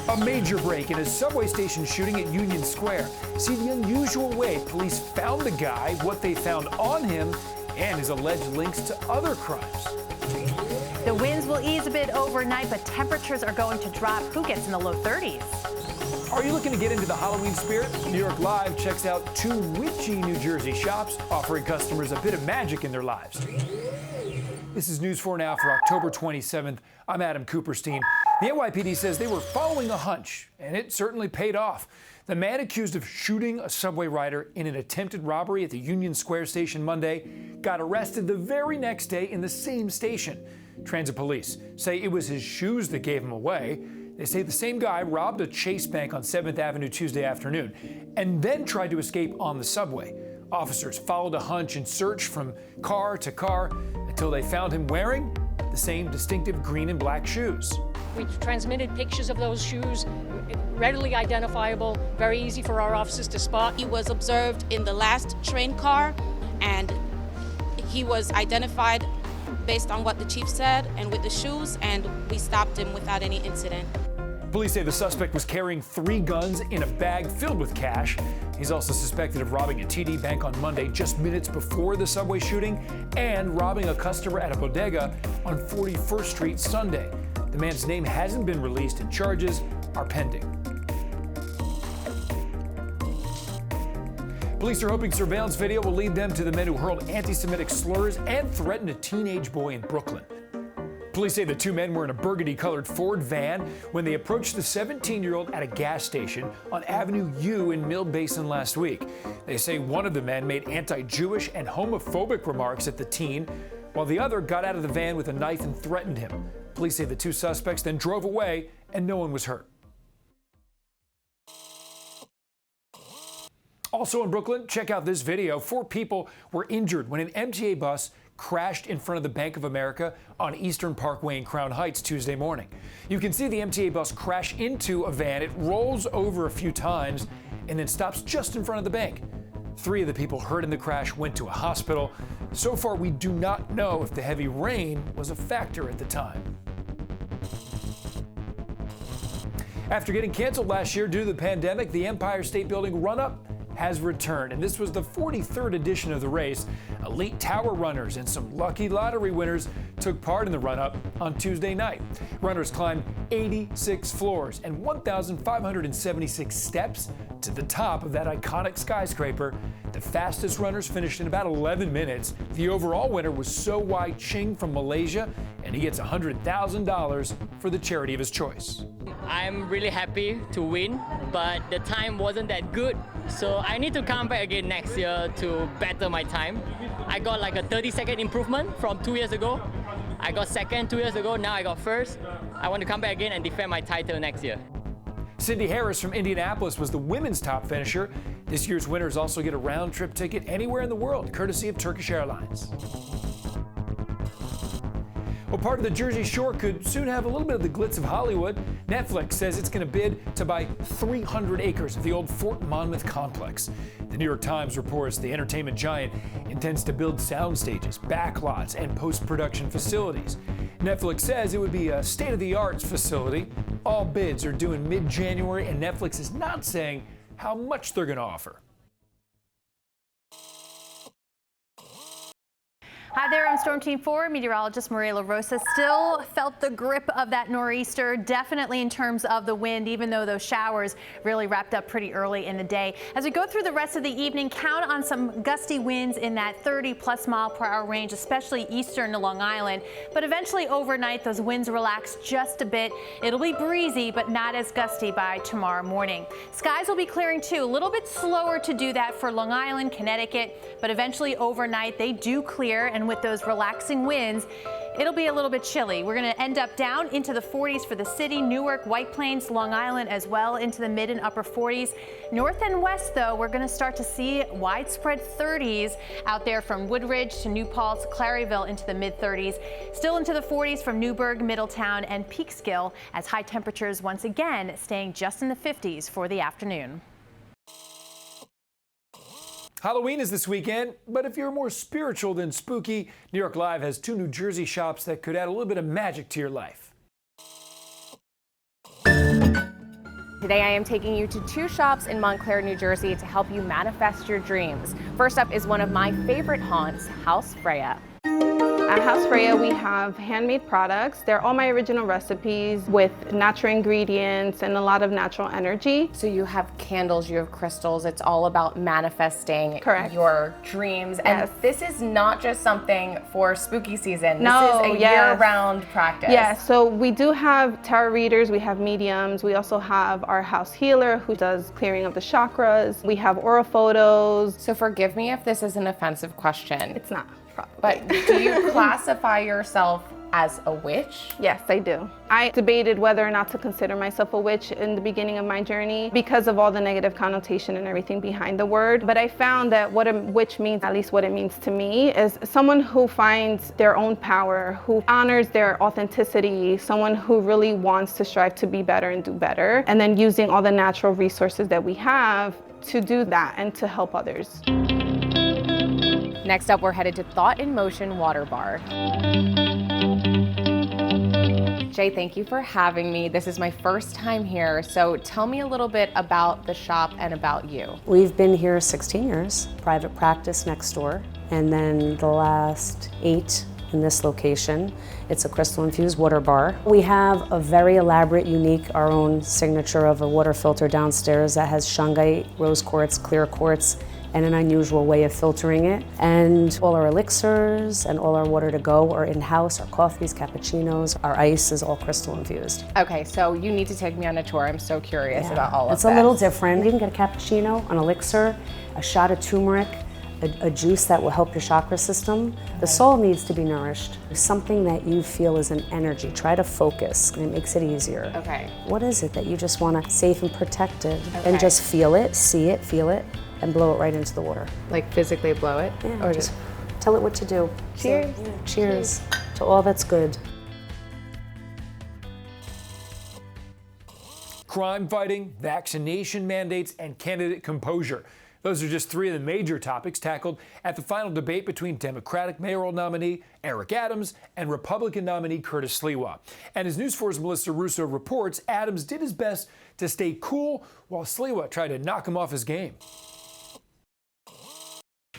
A major break in a subway station shooting at Union Square. See the unusual way police found the guy, what they found on him, and his alleged links to other crimes. The winds will ease a bit overnight, but temperatures are going to drop. Who gets in the low 30s? Are you looking to get into the Halloween spirit? New York Live checks out 2 witchy New Jersey shops offering customers a bit of magic in their lives. This is News 4 Now for October 27th. I'm Adam Cooperstein. The NYPD says they were following a hunch, and it certainly paid off. The man accused of shooting a subway rider in an attempted robbery at the Union Square station Monday got arrested the very next day in the same station. Transit police say it was his shoes that gave him away. They say the same guy robbed a Chase Bank on 7th Avenue Tuesday afternoon and then tried to escape on the subway. Officers followed a hunch and searched from car to car until they found him wearing the same distinctive green and black shoes. We transmitted pictures of those shoes, readily identifiable, very easy for our officers to spot. He was observed in the last train car, and he was identified based on what the chief said and with the shoes, and we stopped him without any incident. Police say the suspect was carrying 3 guns in a bag filled with cash. He's also suspected of robbing a TD Bank on Monday, just minutes before the subway shooting, and robbing a customer at a bodega on 41st Street Sunday. The man's name hasn't been released and charges are pending. Police are hoping surveillance video will lead them to the men who hurled anti-Semitic slurs and threatened a teenage boy in Brooklyn. Police say the 2 men were in a burgundy-colored Ford van when they approached the 17-year-old at a gas station on Avenue U in Mill Basin last week. They say one of the men made anti-Jewish and homophobic remarks at the teen, while the other got out of the van with a knife and threatened him. Police say the 2 suspects then drove away and no one was hurt. Also in Brooklyn, check out this video. 4 people were injured when an MTA bus crashed in front of the Bank of America on Eastern Parkway in Crown Heights Tuesday morning. You can see the MTA bus crash into a van. It rolls over a few times and then stops just in front of the bank. 3 of the people hurt in the crash went to a hospital. So far, we do not know if the heavy rain was a factor at the time. After getting canceled last year due to the pandemic, the Empire State Building run-up has returned, and this was the 43rd edition of the race. Elite tower runners and some lucky lottery winners took part in the run-up on Tuesday night. Runners climbed 86 floors and 1,576 steps to the top of that iconic skyscraper. The fastest runners finished in about 11 minutes. The overall winner was So Wai Ching from Malaysia, and he gets $100,000 for the charity of his choice. I'm really happy to win, but the time wasn't that good. So I need to come back again next year to better my time. I got like a 30-second improvement from 2 years ago. I got second 2 years ago, now I got first. I want to come back again and defend my title next year. Cindy Harris from Indianapolis was the women's top finisher. This year's winners also get a round-trip ticket anywhere in the world, courtesy of Turkish Airlines. Well, part of the Jersey Shore could soon have a little bit of the glitz of Hollywood. Netflix says it's going to bid to buy 300 acres of the old Fort Monmouth complex. The New York Times reports the entertainment giant intends to build sound stages, backlots, and post-production facilities. Netflix says it would be a state-of-the-art facility. All bids are due in mid-January, and Netflix is not saying how much they're going to offer. Hi there, I'm Storm Team 4 meteorologist Maria LaRosa. Still felt the grip of that nor'easter, definitely in terms of the wind, even though those showers really wrapped up pretty early in the day. As we go through the rest of the evening, count on some gusty winds in that 30+ mile per hour range, especially eastern to Long Island. But eventually overnight, those winds relax just a bit. It'll be breezy, but not as gusty by tomorrow morning. Skies will be clearing too, a little bit slower to do that for Long Island, Connecticut, but eventually overnight they do clear, and with those relaxing winds, it'll be a little bit chilly. We're going to end up down into the 40s for the city, Newark, White Plains, Long Island as well, into the mid and upper 40s. North and west, though, we're going to start to see widespread 30s out there from Woodridge to New Paltz, Claryville into the mid 30s. Still into the 40s from Newburgh, Middletown, and Peekskill, as high temperatures once again staying just in the 50s for the afternoon. Halloween is this weekend, but if you're more spiritual than spooky, New York Live has 2 New Jersey shops that could add a little bit of magic to your life. Today I am taking you to two shops in Montclair, New Jersey to help you manifest your dreams. First up is one of my favorite haunts, House Freya. At House Freya, we have handmade products. They're all my original recipes with natural ingredients and a lot of natural energy. So you have candles, you have crystals. It's all about manifesting your dreams. Yes. And this is not just something for spooky season. No, this is a year-round practice. Yes, so we do have tarot readers, we have mediums. We also have our house healer who does clearing of the chakras. We have aura photos. So forgive me if this is an offensive question. It's not. But do you classify yourself as a witch? Yes, I do. I debated whether or not to consider myself a witch in the beginning of my journey because of all the negative connotation and everything behind the word. But I found that what a witch means, at least what it means to me, is someone who finds their own power, who honors their authenticity, someone who really wants to strive to be better and do better, and then using all the natural resources that we have to do that and to help others. Next up, we're headed to Thought in Motion Water Bar. Jay, thank you for having me. This is my first time here, so tell me a little bit about the shop and about you. We've been here 16 years, private practice next door, and then the last 8 in this location. It's a crystal-infused water bar. We have a very elaborate, unique, our own signature of a water filter downstairs that has shungite, rose quartz, clear quartz, and an unusual way of filtering it. And all our elixirs and all our water to go are in-house, our coffees, cappuccinos, our ice is all crystal infused. Okay, so you need to take me on a tour. I'm so curious about all of this. It's a little different. You can get a cappuccino, an elixir, a shot of turmeric, a juice that will help your chakra system. The soul needs to be nourished. Something that you feel is an energy. Try to focus, and it makes it easier. Okay. What is it that you just want to safe and protected? And just feel it, see it, feel it, and blow it right into the water. Like physically blow it? Yeah, or just tell it what to do. Cheers. So, cheers to all that's good. Crime fighting, vaccination mandates, and candidate composure. Those are just 3 of the major topics tackled at the final debate between Democratic mayoral nominee Eric Adams and Republican nominee Curtis Sliwa. And as News 4's Melissa Russo reports, Adams did his best to stay cool while Sliwa tried to knock him off his game.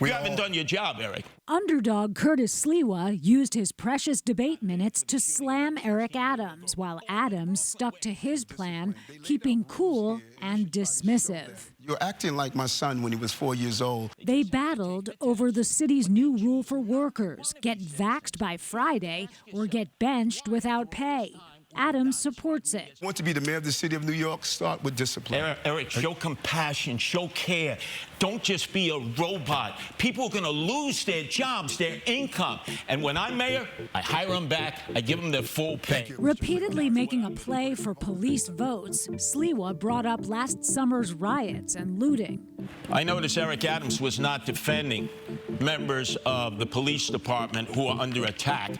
You haven't done your job, Eric. Underdog Curtis Sliwa used his precious debate minutes to slam Eric Adams, while Adams stuck to his plan, keeping cool and dismissive. You're acting like my son when he was 4 years old. They battled over the city's new rule for workers: get vaxxed by Friday or get benched without pay. Adams supports it. Want to be the mayor of the city of New York? Start with discipline. Eric, show compassion, show care. Don't just be a robot. People are going to lose their jobs, their income. And when I'm mayor, I hire them back. I give them their full pay. Repeatedly making a play for police votes, Sliwa brought up last summer's riots and looting. I noticed Eric Adams was not defending members of the police department who are under attack,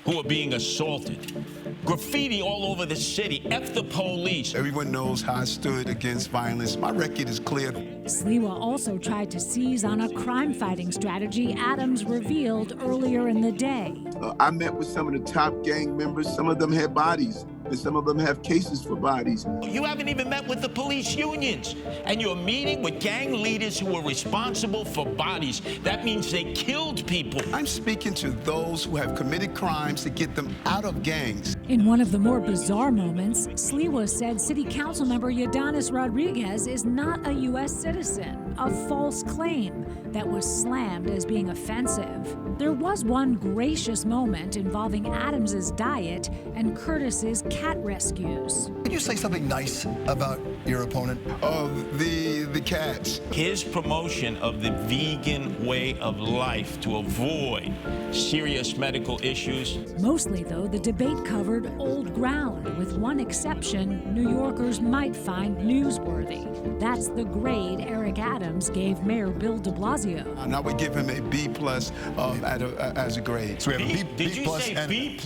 who are being assaulted. Graffiti all over the city. F the police. Everyone knows how I stood against violence. My record is clear. Sliwa also tried to seize on a crime-fighting strategy Adams revealed earlier in the day. I met with some of the top gang members. Some of them had bodies, and some of them have cases for bodies. You haven't even met with the police unions, and you're meeting with gang leaders who are responsible for bodies. That means they killed people. I'm speaking to those who have committed crimes to get them out of gangs. In one of the more bizarre moments, Sliwa said City Council member Yadanis Rodriguez is not a U.S. citizen, a false claim that was slammed as being offensive. There was one gracious moment involving Adams's diet and Curtis's cat rescues. Could you say something nice about your opponent? Oh, the cats. His promotion of the vegan way of life to avoid serious medical issues. Mostly, though, the debate covered old ground, with one exception New Yorkers might find newsworthy. That's the grade Eric Adams gave Mayor Bill de Blasio. And I would give him a B+ as a grade. So we have a Did you say B+?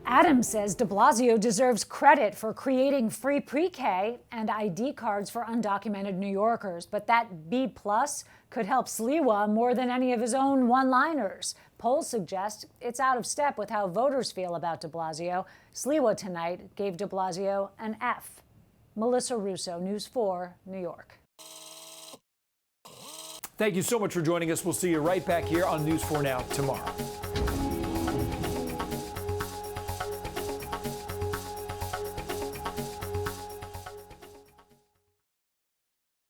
Adams says de Blasio deserves credit for creating free pre-K and ID cards for undocumented New Yorkers, but that B+ could help Sliwa more than any of his own one-liners. Polls suggest it's out of step with how voters feel about de Blasio. Sliwa tonight gave de Blasio an F. Melissa Russo, News 4, New York. Thank you so much for joining us. We'll see you right back here on News 4 Now tomorrow.